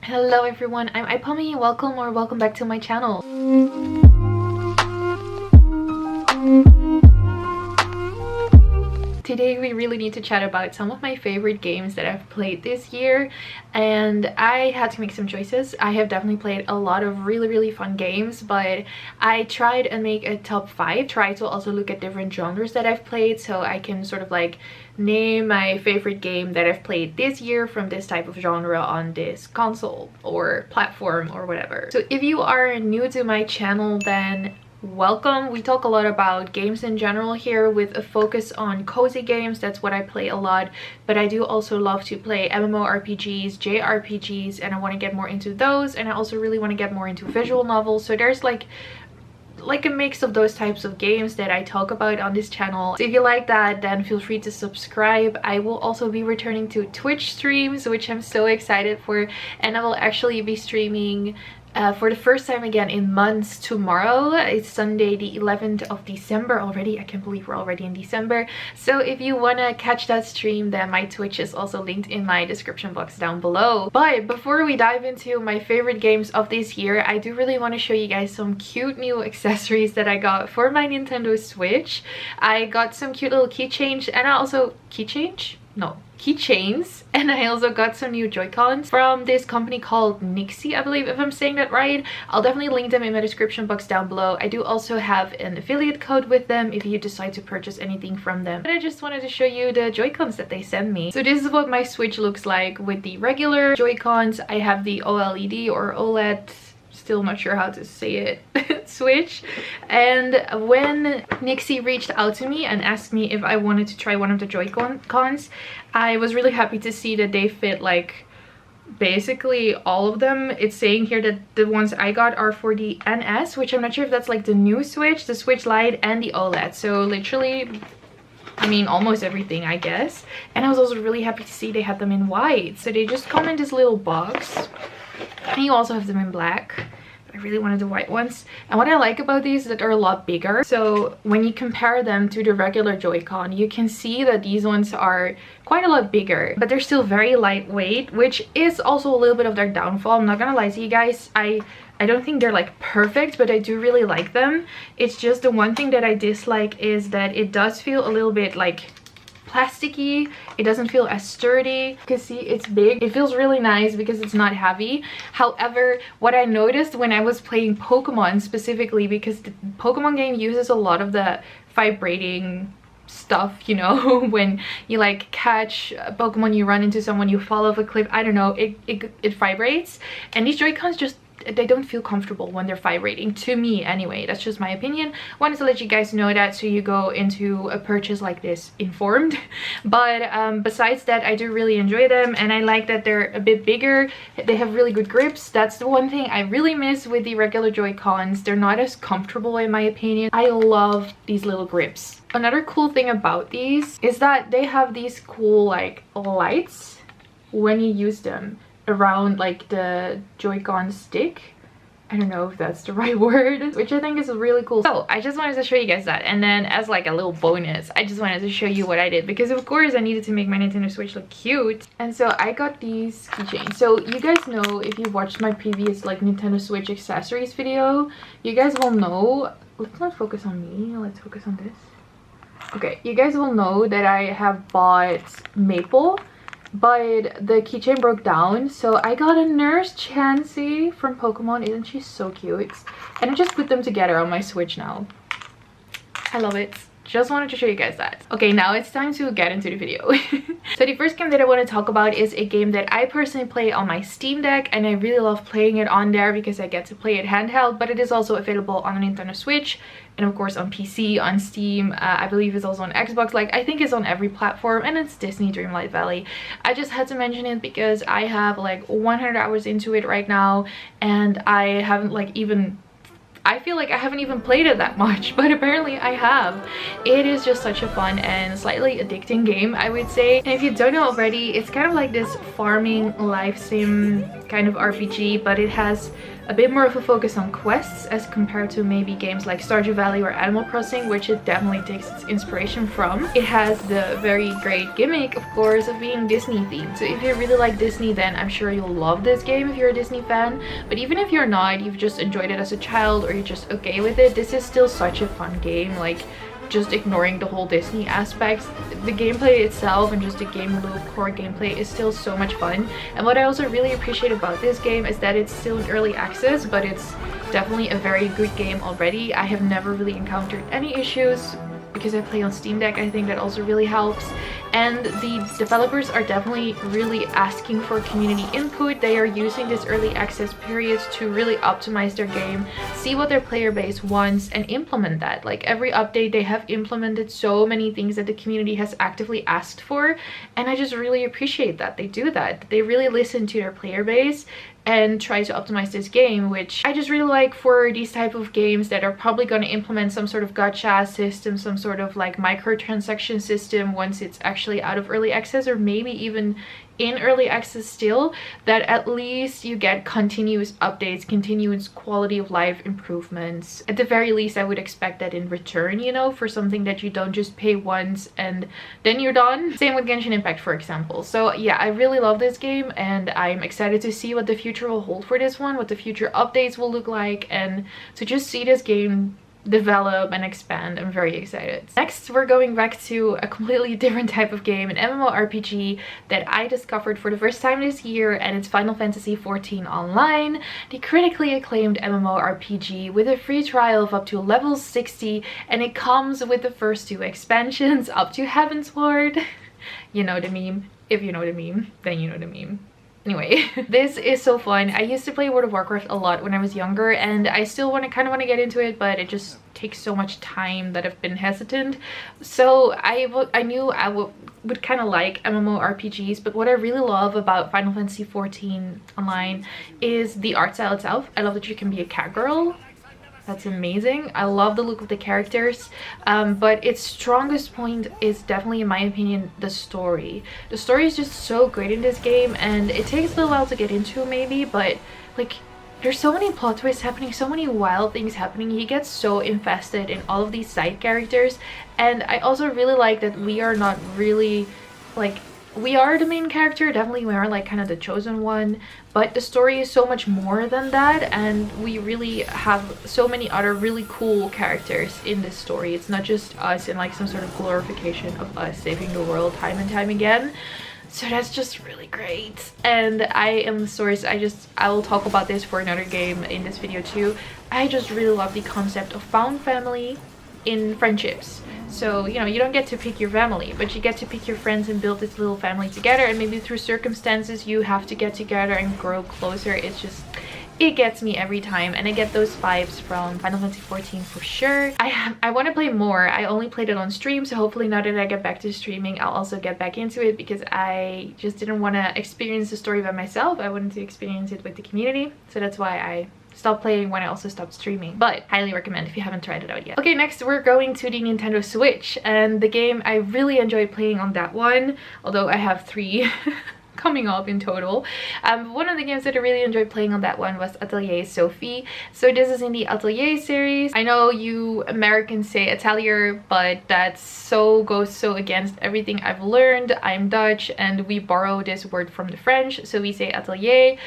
Hello everyone, I'm Ipami. Welcome back to my channel. Today we really need to chat about some of my favorite games that I've played this year, and I had to make some choices. I have definitely played a lot of really fun games, but I tried and make a top 5. Try to also look at different genres that I've played so I can sort of like name my favorite game that I've played this year from this type of genre on this console or platform or whatever. So if you are new to my channel, then welcome. We talk a lot about games in general here with a focus on cozy games. That's what I play a lot, but I do also love to play MMORPGs, jrpgs, and I want to get more into those, and I also really want to get more into visual novels. So there's like a mix of those types of games that I talk about on this channel. So if you like that, then feel free to subscribe. I will also be returning to Twitch streams, which I'm so excited for, and I will actually be streaming for the first time again in months tomorrow. It's Sunday the 11th of December already. I can't believe we're already in December. So if you want to catch that stream, then my Twitch is also linked in my description box down below. But before we dive into my favorite games of this year, I do really want to show you guys some cute new accessories that I got for my Nintendo Switch. I got some cute little keychains, and I also keychains, and I also got some new Joy-Cons from this company called Nixie, I believe, if I'm saying that right. I'll definitely link them in my description box down below. I do also have an affiliate code with them if you decide to purchase anything from them. But I just wanted to show you the Joy-Cons that they sent me. So this is what my Switch looks like with the regular Joy-Cons. I have the OLED or OLED, still not sure how to say it, Switch. And when Nixie reached out to me and asked me if I wanted to try one of the Joy-Cons, I was really happy to see that they fit like basically all of them. It's saying here that the ones I got are for the NS, which I'm not sure if that's like the new Switch, the Switch Lite, and the OLED. So literally, I mean, almost everything, I guess. And I was also really happy to see they had them in white. So they just come in this little box, and you also have them in black. I really wanted the white ones. And what I like about these is that they're a lot bigger. So when you compare them to the regular Joy-Con, you can see that these ones are quite a lot bigger, but they're still very lightweight, which is also a little bit of their downfall. I'm not gonna lie to you guys. I don't think they're like perfect, but I do really like them. It's just the one thing that I dislike is that it does feel a little bit like plasticky. It doesn't feel as sturdy. You can see it's big. It feels really nice because it's not heavy. However, what I noticed when I was playing Pokemon specifically, because the Pokemon game uses a lot of the vibrating stuff, you know, when you like catch a Pokemon, you run into someone, you fall off a cliff, I don't know, it vibrates, and these Joy-Cons just, they don't feel comfortable when they're vibrating, to me anyway. That's just my opinion. Wanted to let you guys know that so you go into a purchase like this informed. But besides that, I do really enjoy them, and I like that they're a bit bigger. They have really good grips. That's the one thing I really miss with the regular Joy-Cons. They're not as comfortable in my opinion. I love these little grips. Another cool thing about these is that they have these cool like lights when you use them around like the Joy-Con stick. I don't know if that's the right word, which I think is really cool. So I just wanted to show you guys that, and then as like a little bonus, I just wanted to show you what I did, because of course I needed to make my Nintendo Switch look cute. And so I got these keychains. So you guys know, if you watched my previous like Nintendo Switch accessories video, you guys will know, let's not focus on me, let's focus on this. Okay, you guys will know that I have bought Maple, but the keychain broke down, so I got a Nurse Chansey from Pokemon. Isn't she so cute? And I just put them together on my Switch now. I love it. Just wanted to show you guys that. Okay, now it's time to get into the video. So the first game that I want to talk about is a game that I personally play on my Steam Deck, and I really love playing it on there because I get to play it handheld, but it is also available on a Nintendo Switch, and of course on PC, on Steam. I believe it's also on Xbox. Like, I think it's on every platform, and it's Disney Dreamlight Valley. I just had to mention it because I have like 100 hours into it right now, and I haven't like even, I feel like I haven't even played it that much, but apparently I have. It is just such a fun and slightly addicting game, I would say. And if you don't know already, it's kind of like this farming life sim kind of RPG, but it has a bit more of a focus on quests as compared to maybe games like Stardew Valley or Animal Crossing, which it definitely takes its inspiration from. It has the very great gimmick, of course, of being Disney themed. So if you really like Disney, then I'm sure you'll love this game if you're a Disney fan. But even if you're not, you've just enjoyed it as a child or you're just okay with it, this is still such a fun game. Like, just ignoring the whole Disney aspects, the gameplay itself and just the game loop, core gameplay is still so much fun. And what I also really appreciate about this game is that it's still in early access, but it's definitely a very good game already. I have never really encountered any issues because I play on Steam Deck. I think that also really helps. And the developers are definitely really asking for community input. They are using this early access period to really optimize their game, see what their player base wants, and implement that. Like, every update they have implemented so many things that the community has actively asked for, and I just really appreciate that they do that. They really listen to their player base and try to optimize this game, which I just really like for these type of games that are probably going to implement some sort of gacha system, some sort of like microtransaction system once it's actually out of early access, or maybe even in early access still, that at least you get continuous updates, continuous quality of life improvements. At the very least, I would expect that in return, you know, for something that you don't just pay once and then you're done. Same with Genshin Impact, for example. So yeah, I really love this game and I'm excited to see what the future will hold for this one, what the future updates will look like, and to just see this game develop and expand. I'm very excited. Next, we're going back to a completely different type of game, an MMORPG that I discovered for the first time this year, and it's Final Fantasy XIV Online, the critically acclaimed MMORPG with a free trial of up to level 60, and it comes with the first 2 expansions up to Heavensward. You know the meme. If you know the meme, then you know the meme. Anyway, this is so fun. I used to play World of Warcraft a lot when I was younger, and I still kind of want to get into it, but it just takes so much time that I've been hesitant. So I knew I would kind of like MMORPGs, but what I really love about Final Fantasy XIV Online is the art style itself. I love that you can be a cat girl. That's amazing. I love the look of the characters, but its strongest point is definitely, in my opinion, the story. The story is just so great in this game, and it takes a little while to get into maybe, but like, there's so many plot twists happening, so many wild things happening. You get so invested in all of these side characters, and I also really like that we are not really like, we are the main character, definitely we are like kind of the chosen one, but the story is so much more than that, and we really have so many other really cool characters in this story. It's not just us and like some sort of glorification of us saving the world time and time again. So that's just really great, and I am the source. I will talk about this for another game in this video too. I just really love the concept of found family in friendships. So, you know, you don't get to pick your family, but you get to pick your friends and build this little family together, and maybe through circumstances you have to get together and grow closer. It's just, it gets me every time, and I get those vibes from Final Fantasy XIV for sure. I want to play more. I only played it on stream, so hopefully now that I get back to streaming, I'll also get back into it, because I just didn't want to experience the story by myself. I wanted to experience it with the community, so that's why I stopped playing when I also stopped streaming, but highly recommend if you haven't tried it out yet. Okay, next we're going to the Nintendo Switch, and the game I really enjoyed playing on that one, although I have 3 coming up in total. One of the games that I really enjoyed playing on that one was Atelier Sophie. So this is in the Atelier series. I know you Americans say Atelier, but that goes so against everything I've learned. I'm Dutch and we borrow this word from the French, so we say Atelier.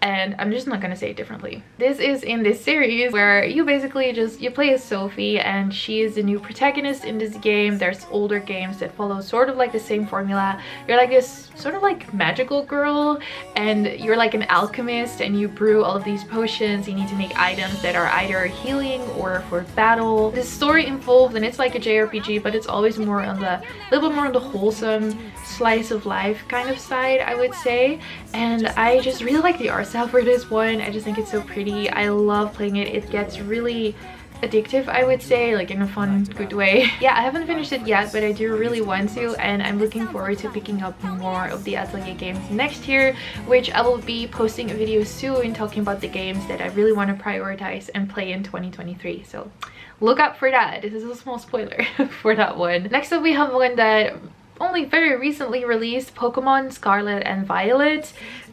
And I'm just not gonna say it differently. This is in this series where you basically you play as Sophie, and she is the new protagonist in this game. There's older games that follow sort of like the same formula. You're like this sort of like magical girl, and you're like an alchemist, and you brew all of these potions. You need to make items that are either healing or for battle. The story involved, and it's like a JRPG, but it's always more on the, little bit more on the wholesome slice of life kind of side, I would say. And I just really like the art style for this one. I just think it's so pretty. I love playing it. It gets really addictive, I would say, like in a fun, good way. Yeah, I haven't finished it yet, but I do really want to, and I'm looking forward to picking up more of the Atelier games next year, which I will be posting a video soon talking about the games that I really want to prioritize and play in 2023. So look out for that. This is a small spoiler for that one. Next up, we have one that only very recently released, Pokemon Scarlet and Violet.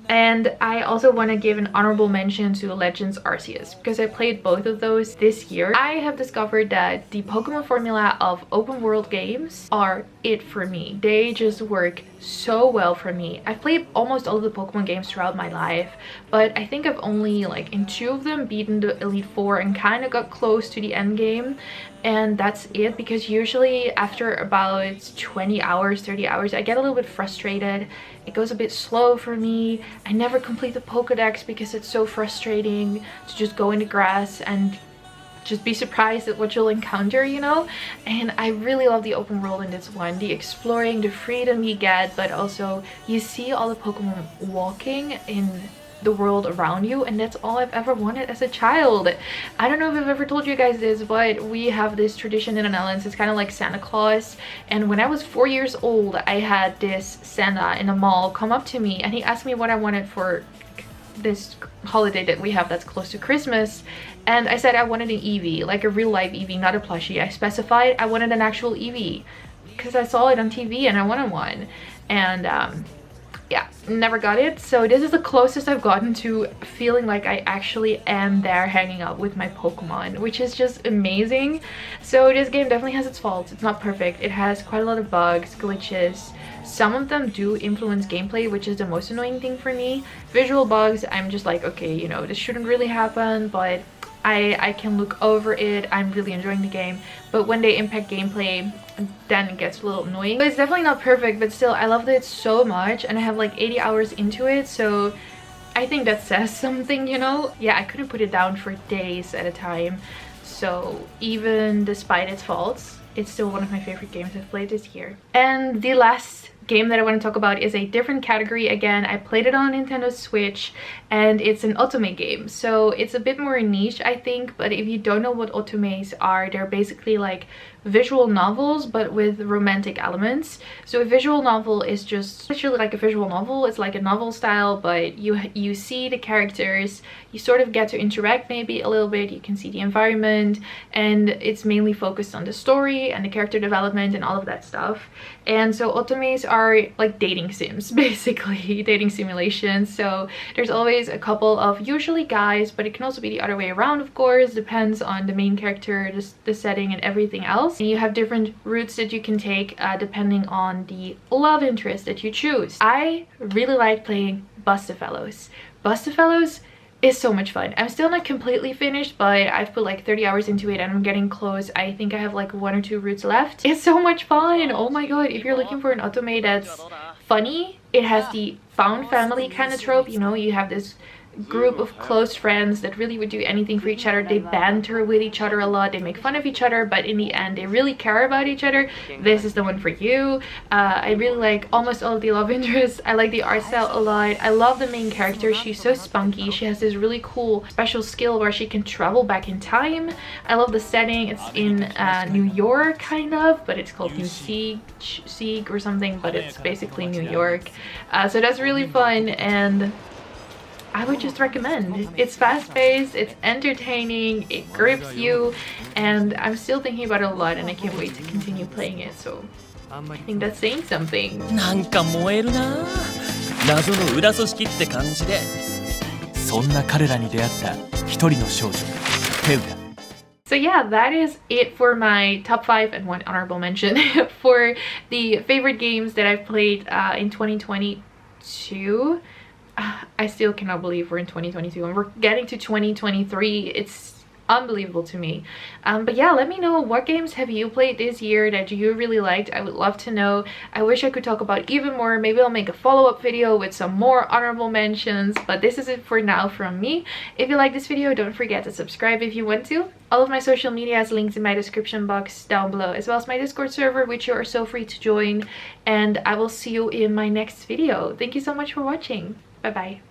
And I also want to give an honorable mention to Legends Arceus because I played both of those this year. I have discovered that the Pokemon formula of open world games are it for me. They just work so well for me. I've played almost all of the Pokemon games throughout my life, but I think I've only like in 2 of them beaten the Elite Four and kind of got close to the end game. And that's it, because usually after about 20 hours, 30 hours, I get a little bit frustrated. It goes a bit slow for me. I never complete the Pokedex because it's so frustrating to just go in the grass and just be surprised at what you'll encounter, you know? And I really love the open world in this one. The exploring, the freedom you get, but also you see all the Pokemon walking in the world around you, and that's all I've ever wanted as a child. I don't know if I've ever told you guys this, but we have this tradition in the Netherlands. It's kind of like Santa Claus, and when I was 4 years old, I had this Santa in a mall come up to me and he asked me what I wanted for this holiday that we have that's close to Christmas, and I said I wanted an Eevee, like a real life Eevee, not a plushie. I specified I wanted an actual Eevee because I saw it on TV and I wanted one, and yeah, never got it. So this is the closest I've gotten to feeling like I actually am there hanging out with my Pokemon, which is just amazing. So this game definitely has its faults. It's not perfect. It has quite a lot of bugs, glitches. Some of them do influence gameplay, which is the most annoying thing for me. Visual bugs, I'm just like, okay, you know, this shouldn't really happen, but I can look over it. I'm really enjoying the game, but when they impact gameplay, then it gets a little annoying. But it's definitely not perfect, but still I loved it so much, and I have like 80 hours into it, so I think that says something, you know? Yeah, I couldn't put it down for days at a time, so even despite its faults, it's still one of my favorite games I've played this year. And the last game that I want to talk about is a different category. Again, I played it on Nintendo Switch, and it's an otome game, so it's a bit more niche, I think. But if you don't know what otomes are, they're basically like visual novels but with romantic elements. So a visual novel is just literally like a visual novel. It's like a novel style, but you see the characters, you sort of get to interact maybe a little bit, you can see the environment, and it's mainly focused on the story and the character development and all of that stuff. And so otomes are like dating sims, basically dating simulations. So there's always a couple of usually guys, but it can also be the other way around, of course, depends on the main character, the setting and everything else. And you have different routes that you can take depending on the love interest that you choose. I really like playing Bustafellows. Bustafellows is so much fun. I'm still not completely finished, but I've put like 30 hours into it and I'm getting close. I think I have like 1 or 2 routes left. It's so much fun. Oh my god, if you're looking for an otome that's funny, it has the found family kind of trope, you know, you have this group of close friends that really would do anything for each other. They banter with each other a lot, they make fun of each other, but in the end they really care about each other. This is the one for you. I really like almost all of the love interests. I like the art style a lot. I love the main character. She's so spunky. She has this really cool special skill where she can travel back in time. I love the setting. It's in New York kind of, but it's called New Sieg or something, but it's basically New York. So that's really fun, and I would just recommend. It's fast-paced, it's entertaining, it grips you, and I'm still thinking about it a lot, and I can't wait to continue playing it. So I think that's saying something. なんか燃えるな。謎の裏組織って感じで。そんな彼らに出会った一人の少女、ペウダ。 So yeah, that is it for my top 5 and 1 honorable mention for the favorite games that I've played in 2022. I still cannot believe we're in 2022 and we're getting to 2023. It's unbelievable to me. But yeah, let me know, what games have you played this year that you really liked? I would love to know. I wish I could talk about even more. Maybe I'll make a follow-up video with some more honorable mentions, but this is it for now from me. If you like this video, don't forget to subscribe if you want to. All of my social media is linked in my description box down below, as well as my Discord server, which you are so free to join. And I will see you in my next video. Thank you so much for watching. Bye bye.